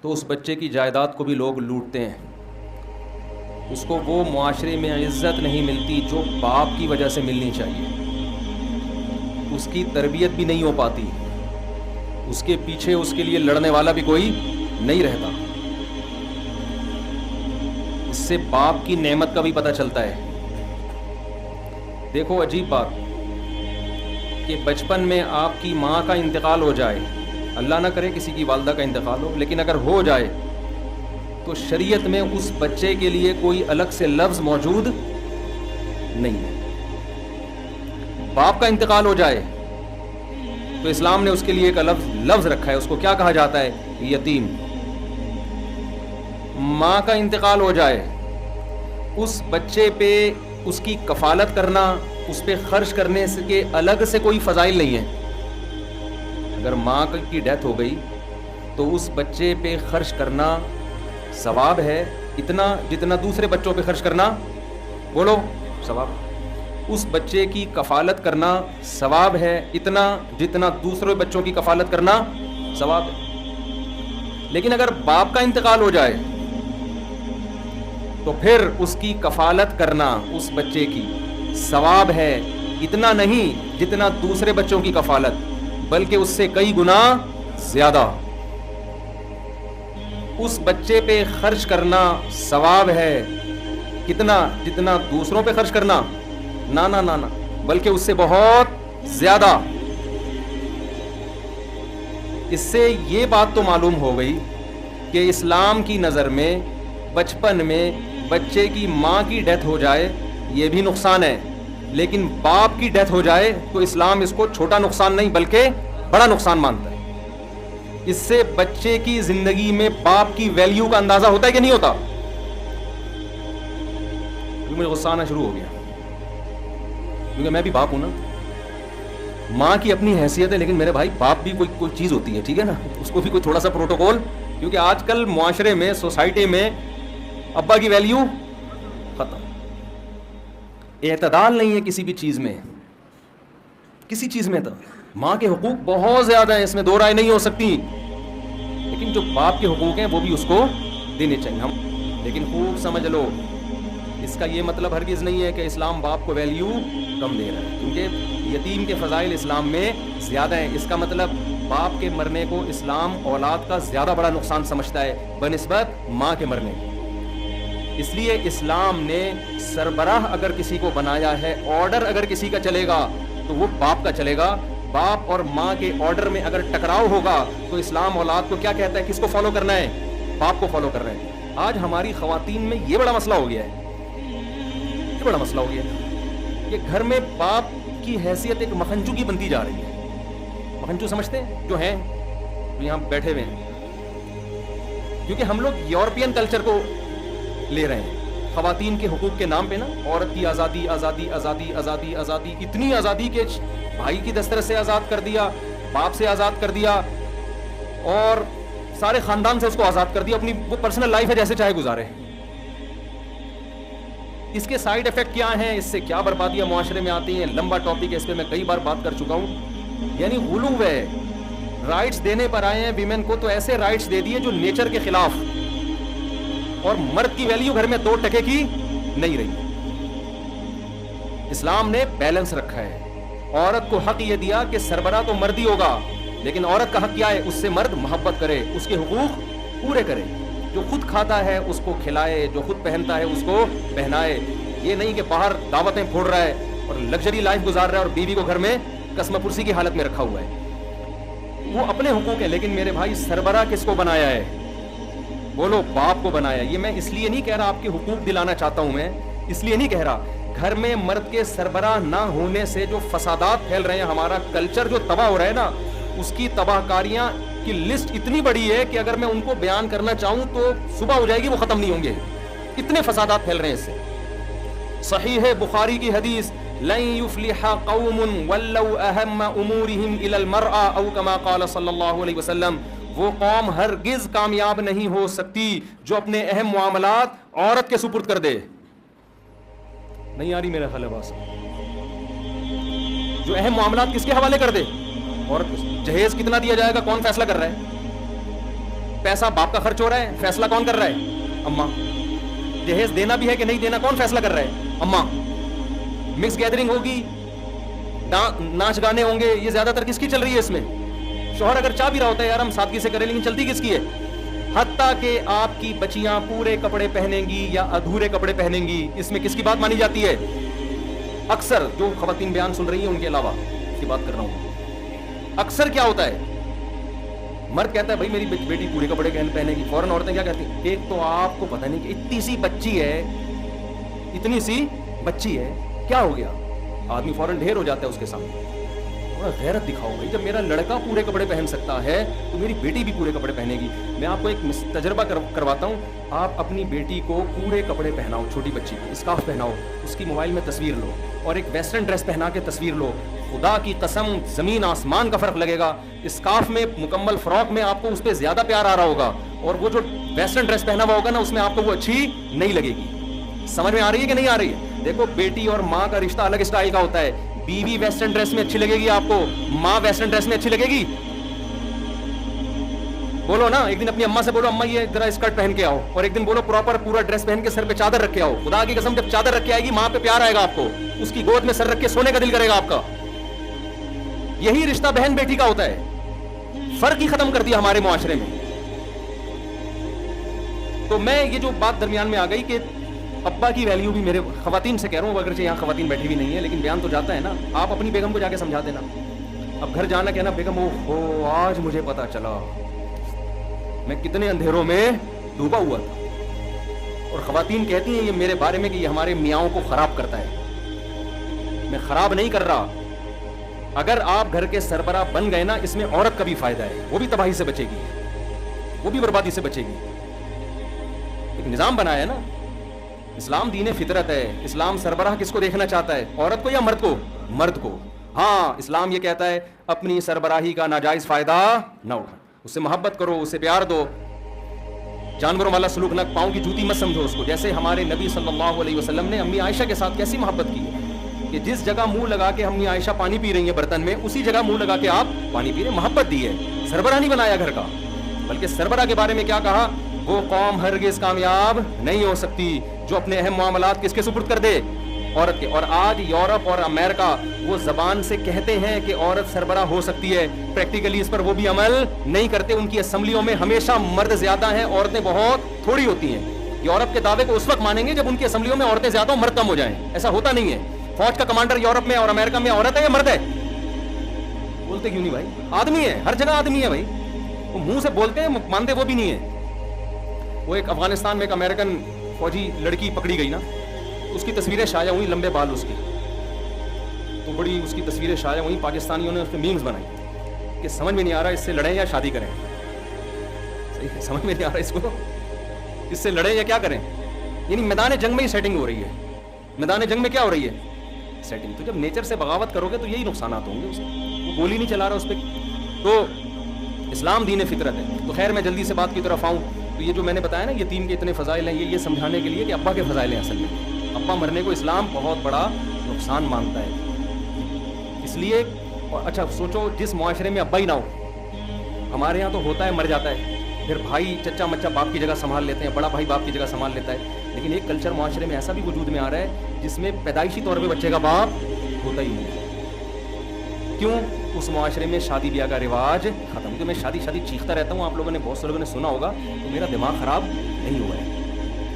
تو اس بچے کی جائیداد کو بھی لوگ لوٹتے ہیں. اس کو وہ معاشرے میں عزت نہیں ملتی جو باپ کی وجہ سے ملنی چاہیے. اس کی تربیت بھی نہیں ہو پاتی. اس کے پیچھے اس کے لیے لڑنے والا بھی کوئی نہیں رہتا. اس سے باپ کی نعمت کا بھی پتہ چلتا ہے. دیکھو عجیب بات کہ بچپن میں آپ کی ماں کا انتقال ہو جائے, اللہ نہ کرے کسی کی والدہ کا انتقال ہو, لیکن اگر ہو جائے تو شریعت میں اس بچے کے لیے کوئی الگ سے لفظ موجود نہیں ہے. باپ کا انتقال ہو جائے تو اسلام نے اس کے لیے ایک لفظ رکھا ہے. اس کو کیا کہا جاتا ہے؟ یتیم. ماں کا انتقال ہو جائے, اس بچے پہ اس کی کفالت کرنا, اس پہ خرچ کرنے کے الگ سے کوئی فضائل نہیں ہے. اگر ماں کی ڈیتھ ہو گئی تو اس بچے پہ خرچ کرنا ثواب ہے اتنا جتنا دوسرے بچوں پہ خرچ کرنا, بولو ثواب. اس بچے کی کفالت کرنا ثواب ہے اتنا جتنا دوسرے بچوں کی کفالت کرنا ثواب ہے. لیکن اگر باپ کا انتقال ہو جائے تو پھر اس کی کفالت کرنا اس بچے کی ثواب ہے اتنا نہیں جتنا دوسرے بچوں کی کفالت, بلکہ اس سے کئی گنا زیادہ. اس بچے پہ خرچ کرنا ثواب ہے کتنا جتنا دوسروں پہ خرچ کرنا نہ نہ نہ نہ, بلکہ اس سے بہت زیادہ. اس سے یہ بات تو معلوم ہو گئی کہ اسلام کی نظر میں بچپن میں بچے کی ماں کی ڈیتھ ہو جائے یہ بھی نقصان ہے, لیکن باپ کی ڈیتھ ہو جائے تو اسلام اس کو چھوٹا نقصان نہیں بلکہ بڑا نقصان مانتا ہے. اس سے بچے کی زندگی میں باپ کی ویلیو کا اندازہ ہوتا ہے کہ نہیں ہوتا؟ مجھے غصہ آنا شروع ہو گیا کیونکہ میں بھی باپ ہوں نا. ماں کی اپنی حیثیت ہے, لیکن میرے بھائی باپ بھی کوئی چیز ہوتی ہے, ٹھیک ہے نا, اس کو بھی کوئی تھوڑا سا پروٹوکول. کیونکہ آج کل معاشرے میں سوسائٹی میں ابا کی ویلیو ختم, اعتدال نہیں ہے کسی بھی چیز میں, کسی چیز میں. تو ماں کے حقوق بہت زیادہ ہیں, اس میں دو رائے نہیں ہو سکتی, لیکن جو باپ کے حقوق ہیں وہ بھی اس کو دینے چاہیے ہم. لیکن خوب سمجھ لو, اس کا یہ مطلب ہرگز نہیں ہے کہ اسلام باپ کو ویلیو کم دے رہا ہے, کیونکہ یتیم کے فضائل اسلام میں زیادہ ہیں. اس کا مطلب باپ کے مرنے کو اسلام اولاد کا زیادہ بڑا نقصان سمجھتا ہے بنسبت ماں کے مرنے. اس لیے اسلام نے سربراہ اگر کسی کو بنایا ہے, آرڈر اگر کسی کا چلے گا تو وہ باپ کا چلے گا. باپ اور ماں کے آرڈر میں اگر ٹکراؤ ہوگا تو اسلام اولاد کو کیا کہتا ہے, کس کو فالو کرنا ہے؟ باپ کو فالو کر رہے ہیں. آج ہماری خواتین میں یہ بڑا مسئلہ ہو گیا ہے, یہ بڑا مسئلہ ہو گیا ہے کہ گھر میں باپ کی حیثیت ایک مکھنچو کی بنتی جا رہی ہے. مکھنچو سمجھتے ہیں جو ہیں, جو یہاں بیٹھے ہوئے ہیں, کیونکہ ہم لوگ یورپین کلچر کو لے رہے ہیں خواتین کے حقوق کے نام پہ نا. عورت کی آزادی آزادی آزادی آزادی آزادی, اتنی آزادی کہ بھائی کی دسترس سے آزاد کر دیا, باپ سے آزاد کر دیا, اور سارے خاندان سے اس کو آزاد کر دیا. اپنی وہ پرسنل لائف ہے جیسے چاہے گزارے. اس کے سائیڈ ایفیکٹ کیا ہیں, اس سے کیا بربادیاں معاشرے میں آتی ہیں, لمبا ٹاپک ہے, اس پہ میں کئی بار بات کر چکا ہوں. یعنی غلو ہے, رائٹس دینے پر آئے ہیں ویمن کو, تو ایسے رائٹس دے دیے جو نیچر کے خلاف, اور مرد کی ویلیو گھر میں 2 ٹکے کی نہیں رہی. اسلام نے بیلنس رکھا ہے. عورت کو حق یہ دیا کہ سربراہ تو مرد ہی ہوگا, لیکن عورت کا حق کیا ہے, اس سے مرد محبت کرے, اس کے حقوق پورے کرے. جو خود کھاتا ہے اس کو کھلائے, جو خود پہنتا ہے اس کو پہنائے. یہ نہیں کہ باہر دعوتیں پھوڑ رہا ہے اور لگژری لائف گزار رہا ہے اور بیوی کو گھر میں قسم پرسی کی حالت میں رکھا ہوا ہے. وہ اپنے حقوق ہیں, لیکن میرے بھائی سربراہ کس کو بنایا ہے؟ بولو, باپ کو بنایا. یہ میں اس لیے نہیں کہہ رہا آپ کے حقوق دلانا چاہتا ہوں, میں اس لیے نہیں کہہ رہا. گھر میں مرد کے سربراہ نہ ہونے سے جو فسادات پھیل رہے ہیں, ہمارا کلچر جو تباہ ہو رہا ہے نا, اس کی تباہ کاریاں کی لسٹ اتنی بڑی ہے کہ اگر میں ان کو بیان کرنا چاہوں تو صبح ہو جائے گی, وہ ختم نہیں ہوں گے. اتنے فسادات پھیل رہے ہیں اس سے. صحیح ہے بخاری کی حدیث, لن يفلح قوم ولوا اهم امورهم الى المرأة او كما قال صلی اللہ علیہ وسلم. وہ قوم ہرگز کامیاب نہیں ہو سکتی جو اپنے اہم معاملات عورت کے سپرد کر دے. نہیں آ رہی میرا خیال ہے بات؟ جو اہم معاملات کس کے حوالے کر دے؟ عورت کو. جہیز کتنا دیا جائے گا کون فیصلہ کر رہا ہے؟ پیسہ باپ کا خرچ ہو رہا ہے, فیصلہ کون کر رہا ہے؟ اماں. جہیز دینا بھی ہے کہ نہیں دینا, کون فیصلہ کر رہا ہے؟ اماں. مکس گیدرنگ ہوگی, ناچ گانے ہوں گے, یہ زیادہ تر کس کی چل رہی ہے اس میں؟ شوہر اگر چاہ بھی رہا ہوتا ہے یار ہم سادگی سے کریں, لیکن چلتی کس کی ہے؟ حتیٰ کہ آپ کی بچیاں پورے کپڑے پہنیں گی یا ادھورے کپڑے پہنیں گی, اس میں کس کی بات مانی جاتی ہے؟ اکثر جو خواتین بیان سن رہی ہیں ان کے علاوہ کی بات کر رہا ہوں. اکثر کیا ہوتا ہے, مرد کہتا ہے بھائی میری بیٹی پورے کپڑے پہنے گی, فوراً عورتیں کیا کہتی ہیں؟ ایک تو آپ کو پتہ نہیں کہ اتنی سی بچی ہے کیا ہو گیا, آدمی فوراً ڈھیر ہو جاتا ہے اس کے سامنے. غیرت دکھاؤ بھائی, جب میرا لڑکا پورے کپڑے پہن سکتا ہے تو میری بیٹی بھی پورے کپڑے پہنے گی. میں آپ کو ایک تجربہ کرواتا ہوں. آپ اپنی بیٹی کو پورے کپڑے پہناؤ, چھوٹی بچی کو اسکارف پہناؤ, اس کی موبائل میں تصویر لو اور ایک ویسٹرن ڈریس پہنا کے تصویر لو, خدا کی قسم زمین آسمان کا فرق لگے گا. اسکارف میں مکمل فراک میں آپ کو اس پہ زیادہ پیار آ رہا ہوگا, اور وہ جو ویسٹرن ڈریس پہنا ہوا ہوگا نا اس میں آپ کو وہ اچھی نہیں لگے گی. سمجھ میں آ رہی ہے کہ نہیں آ رہی ہے؟ دیکھو بیٹی اور ماں کا رشتہ الگ اسٹائل کا ہوتا ہے. بیوی ویسٹرن ڈریس میں اچھی لگے گی آپ کو, ماں ویسٹرن ڈریس میں اچھی لگے گی؟ بولو نا, ایک دن اپنی اماں سے بولو اماں یہ ذرا اسکرٹ پہن کے آؤ, اور ایک دن بولو پراپر پورا ڈریس پہن کے سر پہ چادر رکھ کے آؤ. خدا کی قسم جب چادر رکھ کے آئے گی ماں پہ پیار آئے گا آپ کو, اس کی گود میں سر رکھ کے سونے کا دل کرے گا آپ کا. یہی رشتہ بہن بیٹی کا ہوتا ہے. فرق ہی ختم کر دیا ہمارے معاشرے میں. تو میں یہ جو بات درمیان میں آ گئی کہ ابا کی ویلیو بھی, میرے خواتین سے کہہ رہا ہوں, اگرچہ یہاں خواتین بیٹھی بھی نہیں ہے لیکن بیان تو جاتا ہے نا. آپ اپنی بیگم کو جا کے سمجھا دینا, اب گھر جانا کہنا بیگم اوہ آج مجھے پتا چلا میں کتنے اندھیروں میں ڈوبا ہوا تھا. اور خواتین کہتی ہیں یہ میرے بارے میں کہ یہ ہمارے میاں کو خراب کرتا ہے. میں خراب نہیں کر رہا. اگر آپ گھر کے سربراہ بن گئے نا, اس میں عورت کا بھی فائدہ ہے, وہ بھی تباہی سے بچے گی, وہ بھی بربادی سے بچے گی. ایک نظام بنایا ہے نا, اسلام دین فطرت ہے. اسلام سربراہ کس کو دیکھنا چاہتا ہے, عورت کو یا مرد کو؟ مرد کو. ہاں اسلام یہ کہتا ہے اپنی سربراہی کا ناجائز فائدہ نہ اٹھا, اس سے محبت کرو, اسے پیار دو, جانوروں والا سلوک نہ, پاؤں کی جوتی مت سمجھو اس کو. جیسے ہمارے نبی صلی اللہ علیہ وسلم نے امی عائشہ کے ساتھ کیسی محبت کی کہ جس جگہ منہ لگا کے امی عائشہ پانی پی رہی ہیں برتن میں, اسی جگہ منہ لگا کے آپ پانی پی رہے, محبت دی ہے. سربراہ نہیں بنایا گھر کا, بلکہ سربراہ کے بارے میں کیا کہا, وہ قوم ہرگز کامیاب نہیں ہو سکتی جو اپنے اہم معاملات کس کے سپرد کر دے, عورت کے. اور آج یورپ اور امریکہ وہ زبان سے کہتے ہیں کہ عورت سربراہ ہو سکتی ہے, پریکٹیکلی اس پر وہ بھی عمل نہیں کرتے. ان کی اسمبلیوں میں ہمیشہ مرد زیادہ ہیں, عورتیں بہت تھوڑی ہوتی ہیں. یورپ کے دعوے کو اس وقت مانیں گے جب ان کی اسمبلیوں میں عورتیں زیادہ مرد کم ہو جائیں. ایسا ہوتا نہیں ہے. فوج کا کمانڈر یورپ میں اور امریکہ میں عورت ہے یا مرد ہے؟ بولتے کیوں نہیں بھائی؟ آدمی ہے, ہر جگہ آدمی ہے بھائی. وہ منہ سے بولتے ہیں, مانتے وہ بھی نہیں ہے. وہ ایک افغانستان میں ایک امریکن فوجی لڑکی پکڑی گئی نا, اس کی تصویریں شائع ہوئی, لمبے بال اس کی, تو بڑی اس کی تصویریں شائع ہوئی. پاکستانیوں نے اس پہ میمز بنائی کہ سمجھ میں نہیں آ رہا اس سے لڑیں یا شادی کریں. صحیح ہے, سمجھ میں نہیں آ رہا اس کو, اس سے لڑیں یا کیا کریں. یعنی میدان جنگ میں ہی سیٹنگ ہو رہی ہے. میدان جنگ میں کیا ہو رہی ہے؟ سیٹنگ. تو جب نیچر سے بغاوت کرو گے تو یہی نقصانات ہوں گے. اسے وہ گولی نہیں چلا رہا اس پہ. تو اسلام دین فطرت ہے. تو خیر میں جلدی سے بات کی طرف آؤں. تو یہ جو میں نے بتایا نا یتیم کے اتنے فضائل ہیں, یہ سمجھانے کے لیے کہ ابا کے فضائل ہیں. اصل میں ابا مرنے کو اسلام بہت بڑا نقصان مانتا ہے. اس لیے اچھا سوچو, جس معاشرے میں ابا ہی نہ ہو, ہمارے یہاں تو ہوتا ہے مر جاتا ہے, پھر بھائی چچا مچا باپ کی جگہ سنبھال لیتے ہیں, بڑا بھائی باپ کی جگہ سنبھال لیتا ہے. لیکن ایک کلچر معاشرے میں ایسا بھی وجود میں آ رہا ہے جس میں پیدائشی طور پہ بچے کا باپ ہوتا ہی نہیں. کیوں؟ اس معاشرے میں شادی بیاہ کا رواج ختم. کیونکہ میں شادی چیختا رہتا ہوں, آپ لوگوں نے بہت سے لوگوں نے سنا ہوگا, تو میرا دماغ خراب نہیں ہوا ہے.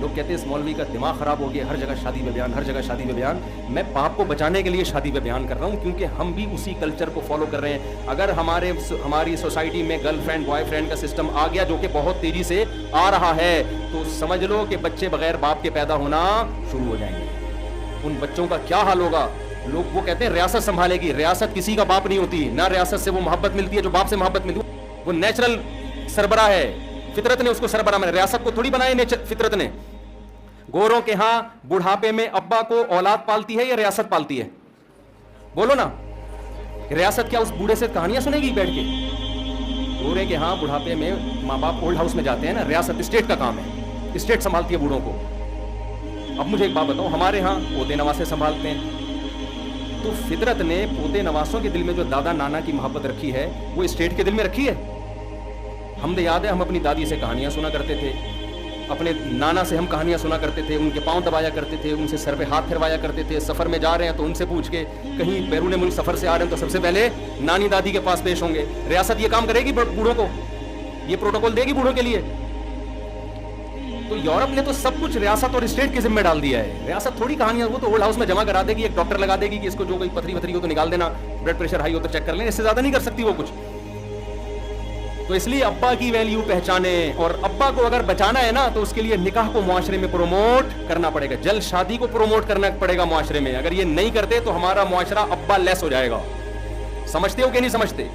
لوگ کہتے ہیں اس مولوی کا دماغ خراب ہو گیا, ہر جگہ شادی پہ بیان, ہر جگہ شادی پہ بیان. میں پاپ کو بچانے کے لیے شادی پہ بیان کر رہا ہوں, کیونکہ ہم بھی اسی کلچر کو فالو کر رہے ہیں. اگر ہماری سوسائٹی میں گرل فرینڈ بوائے فرینڈ کا سسٹم آ گیا, جو کہ بہت تیزی سے آ رہا ہے, تو سمجھ لو کہ بچے بغیر باپ کے پیدا ہونا شروع ہو جائیں گے. ان بچوں کا کیا حال ہوگا. لوگ وہ کہتے ہیں ریاست سنبھالے گی. ریاست کسی کا باپ نہیں ہوتی, نہ ریاست سے وہ محبت ملتی ہے جو باپ سے محبت ملتی ہے. وہ نیچرل سربراہ ہے, فطرت نے اس کو سربراہ بنایا. ریاست کو تھوڑی بنایا فطرت نے. گوروں کے ہاں بڑھاپے میں ابا کو اولاد پالتی ہے یا ریاست پالتی ہے؟ بولو نا. ریاست کیا اس بوڑھے سے کہانیاں سنے گی بیٹھ کے؟ گورے کے ہاں بڑھاپے میں ماں باپ اولڈ ہاؤس میں جاتے ہیں نا. ریاست اسٹیٹ کا کام ہے, اسٹیٹ سنبھالتی ہے بوڑھوں کو. اب مجھے ایک بات بتاؤ, ہمارے ہاں پوتے نواسے سنبھالتے ہیں. تو فطرت نے پوتے نواسوں کے دل میں جو دادا نانا کی محبت رکھی ہے, وہ اسٹیٹ کے دل میں رکھی ہے؟ ہم نے یاد ہے ہم اپنی دادی سے کہانیاں سنا کرتے تھے, اپنے نانا سے ہم کہانیاں سنا کرتے تھے, ان کے پاؤں دبایا کرتے تھے, ان سے سر پہ ہاتھ پھروایا کرتے تھے. سفر میں جا رہے ہیں تو ان سے پوچھ کے, کہیں بیرون ملک سفر سے آ رہے ہیں تو سب سے پہلے نانی دادی کے پاس پیش ہوں گے. ریاست یہ کام کرے گی بوڑھوں کو, یہ پروٹوکول دے گی بوڑھوں کے لیے؟ تو یورپ نے تو سب کچھ ریاست اور اسٹیٹ کے ذمہ ڈال دیا ہے. ریاست تھوڑی کہانیاں, وہ تو اولڈ ہاؤس میں جمع کرا دے گی, ایک ڈاکٹر لگا دے گی کہ اس کو جو کوئی پتھری وتھری ہو تو نکال دینا, بلڈ پریشر ہائی ہو تو چیک کر لیں, اس سے زیادہ نہیں کر سکتی وہ کچھ. تو اس لیے ابا کی ویلیو پہچانیں, اور ابا کو اگر بچانا ہے نا تو اس کے لیے نکاح کو معاشرے میں پروموٹ کرنا پڑے گا, جلد شادی کو پروموٹ کرنا پڑے گا معاشرے میں. اگر یہ نہیں کرتے تو ہمارا معاشرہ ابا لیس ہو جائے گا. سمجھتے ہو کہ نہیں سمجھتے؟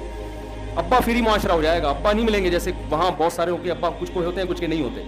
ابا فری معاشرہ ہو جائے گا, ابا نہیں ملیں گے. جیسے وہاں بہت سارے ہو کے ابا کچھ کو ہوتے ہیں, کچھ کے نہیں ہوتے.